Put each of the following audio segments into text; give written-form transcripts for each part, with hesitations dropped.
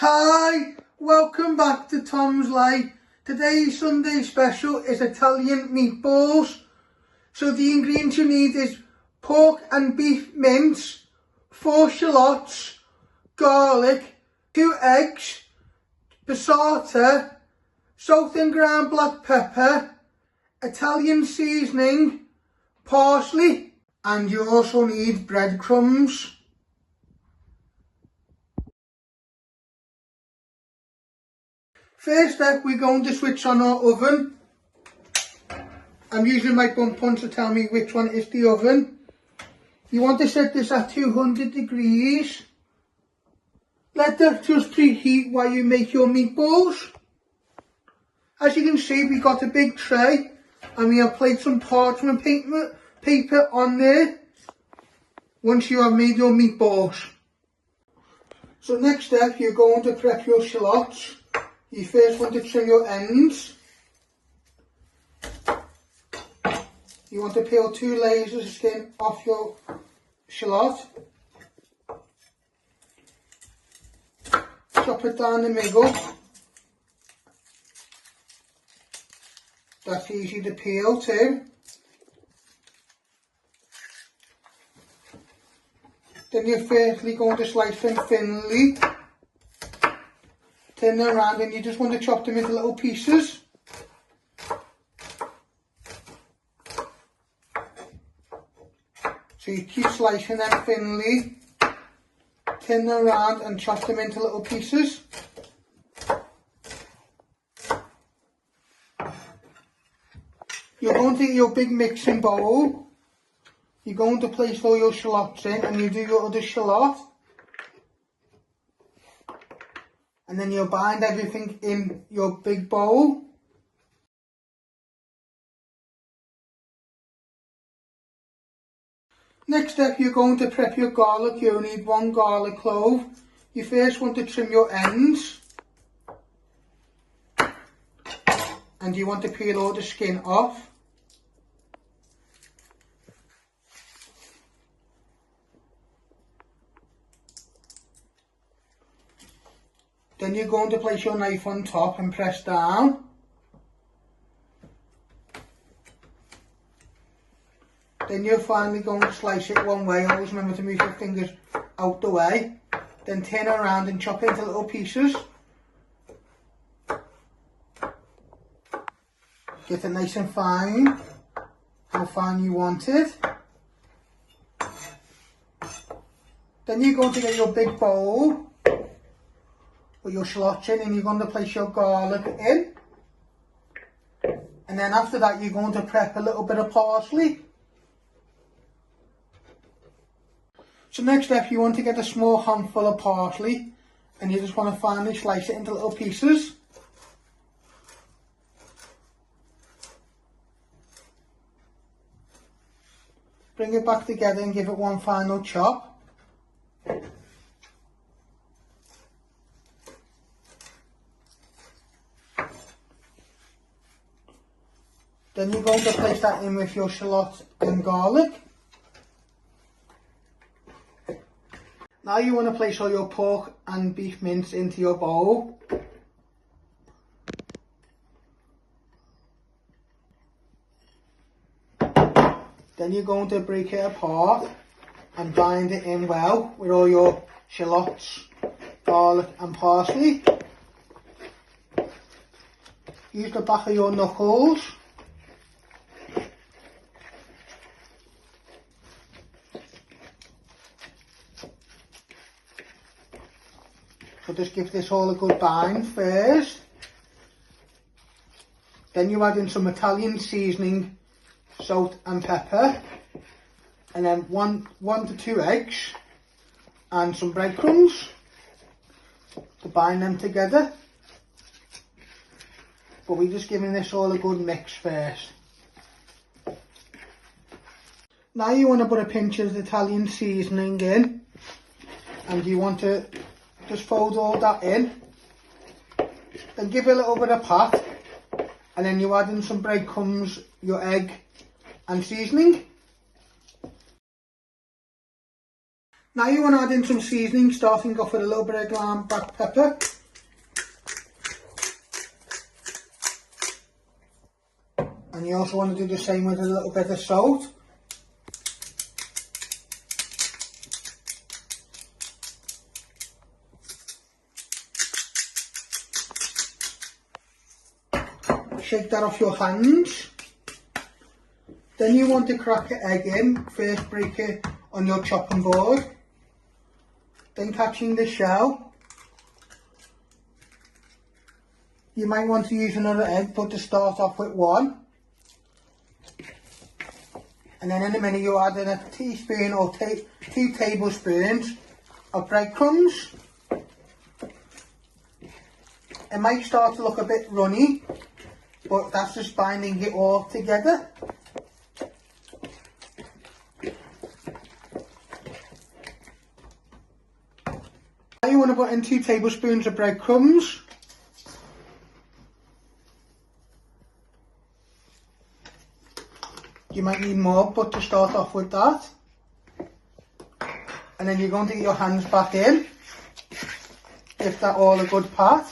Hi, welcome back to Tom's Life. Today's Sunday special is Italian meatballs. So the ingredients you need is pork and beef mince, 4 shallots, garlic, 2 eggs, passata, salt and ground black pepper, Italian seasoning, parsley, and you also need breadcrumbs. First up, we're going to switch on our oven. I'm using my bump punch to tell me which one is the oven. You want to set this at 200 degrees. Let that just preheat while you make your meatballs. As you can see, we got a big tray and we have placed some parchment paper on there once you have made your meatballs. So next step, you're going to prep your shallots. You first want to trim your ends. You want to peel 2 layers of skin off your shallot. Chop it down the middle. That's easy to peel too. Then you're firstly going to slice them thinly. Turn them around and you just want to chop them into little pieces. So you keep slicing them thinly, turn them around and chop them into little pieces. You're going to get your big mixing bowl. You're going to place all your shallots in and you do your other shallot. And then you'll bind everything in your big bowl. Next step, you're going to prep your garlic. You'll need 1 garlic clove. You first want to trim your ends. And you want to peel all the skin off. Then you're going to place your knife on top and press down. Then you're finally going to slice it one way. Always remember to move your fingers out the way. Then turn around and chop it into little pieces. Get it nice and fine. How fine you want it. Then you're going to get your big bowl with your shallots in and you're going to place your garlic in. And then after that you're going to prep a little bit of parsley. So next step, you want to get a small handful of parsley and you just want to finely slice it into little pieces. Bring it back together and give it one final chop. Then you're going to place that in with your shallot and garlic. Now you want to place all your pork and beef mince into your bowl. Then you're going to break it apart and bind it in well with all your shallots, garlic and parsley. Use the back of your knuckles. So just give this all a good bind first. Then you add in some Italian seasoning, salt and pepper. And then one to 2 eggs and some breadcrumbs to bind them together. But we're just giving this all a good mix first. Now you want to put a pinch of Italian seasoning in. And you want to just fold all that in, then give it a little bit of pat, and then you add in some breadcrumbs, your egg and seasoning. Now you want to add in some seasoning, starting off with a little bit of ground black pepper. And you also want to do the same with a little bit of salt. Shake that off your hands. Then you want to crack an egg in, first break it on your chopping board. Then catching the shell. You might want to use another egg, but to start off with one. And then in a minute you'll add in a teaspoon or 2 tablespoons of breadcrumbs. It might start to look a bit runny, but that's just binding it all together. Now you want to put in 2 tablespoons of breadcrumbs. You might need more, but to start off with that. And then you're going to get your hands back in. Give that all a good pat.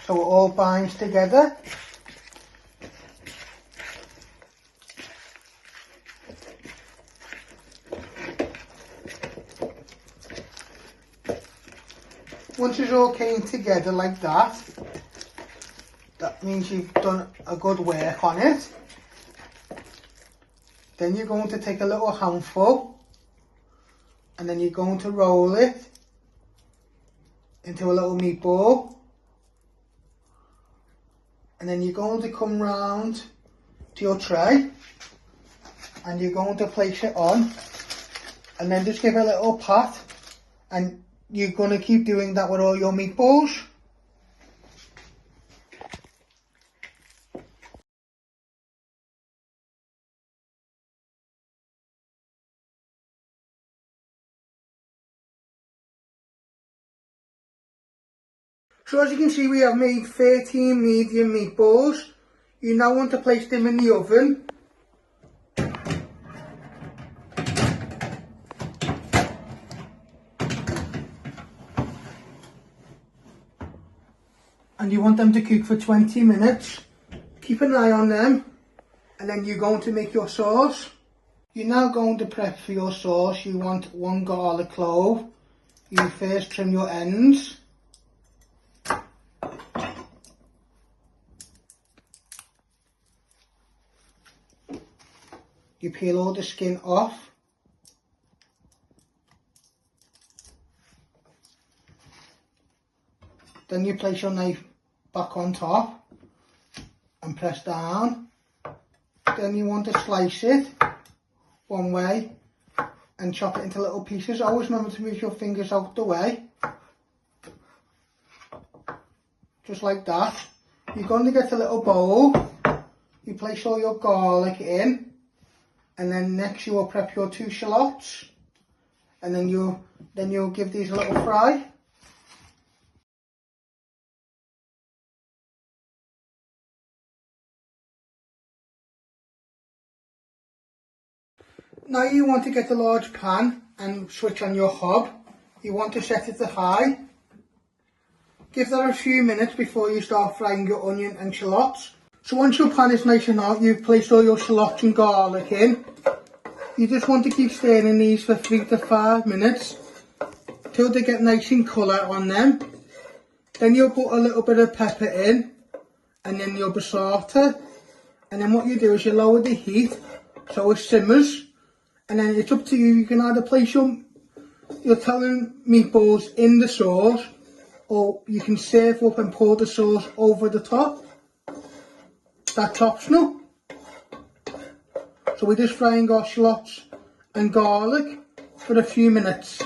So it all binds together. Once it's all came together like that, that means you've done a good work on it. Then you're going to take a little handful and then you're going to roll it into a little meatball. And then you're going to come round to your tray and you're going to place it on and then just give it a little pat, and you're going to keep doing that with all your meatballs. So as you can see, we have made 13 medium meatballs. You now want to place them in the oven. And you want them to cook for 20 minutes. Keep an eye on them. And then you're going to make your sauce. You're now going to prep for your sauce. You want 1 garlic clove. You first trim your ends. You peel all the skin off. Then you place your knife back on top and press down. Then you want to slice it one way and chop it into little pieces. Always remember to move your fingers out the way. Just like that. You're going to get a little bowl. You place all your garlic in. And then next you will prep your 2 shallots, and then you'll give these a little fry. Now you want to get a large pan and switch on your hob. You want to set it to high. Give that a few minutes before you start frying your onion and shallots. So once your pan is nice and hot, you've placed all your shallots and garlic in. You just want to keep stirring these for 3 to 5 minutes till they get nice in colour on them. Then you'll put a little bit of pepper in, and then your passata. And then what you do is you lower the heat so it simmers. And then it's up to you. You can either place your Italian meatballs in the sauce, or you can serve up and pour the sauce over the top. That's optional. So we're just frying our shallots and garlic for a few minutes.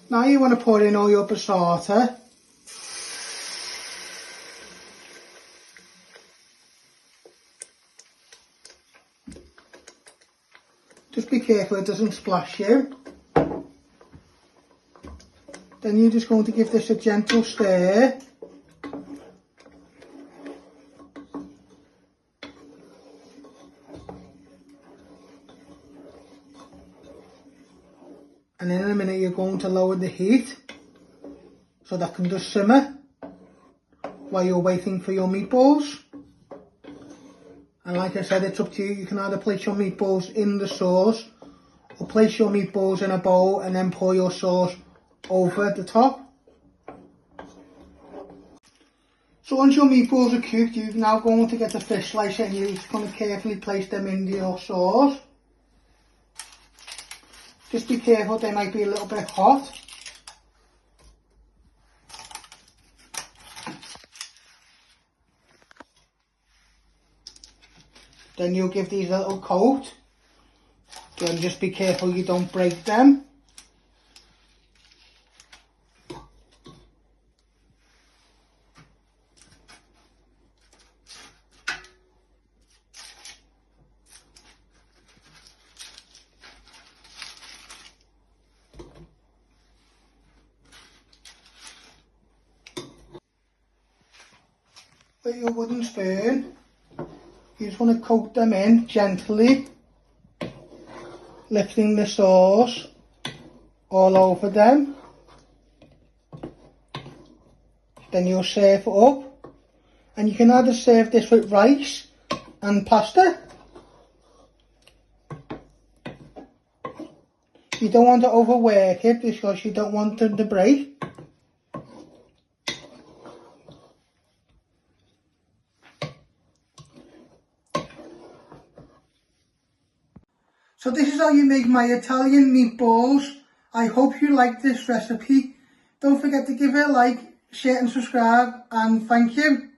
Now you want to pour in all your passata. Just be careful it doesn't splash you. Then you're just going to give this a gentle stir. And then in a minute you're going to lower the heat so that can just simmer while you're waiting for your meatballs. And like I said, it's up to you. You can either place your meatballs in the sauce or place your meatballs in a bowl and then pour your sauce over the top. So once your meatballs are cooked, you're now going to get the fish slicer and you're just going to carefully place them into your sauce. Just be careful, they might be a little bit hot. Then you'll give these a little coat. Then just be careful you don't break them. With your wooden spoon, you just want to coat them in gently, lifting the sauce all over them. Then you'll serve it up, and you can either serve this with rice and pasta. You don't want to overwork it because you don't want them to break. So this is how you make my Italian meatballs. I hope you like this recipe. Don't forget to give it a like, share and subscribe, and thank you.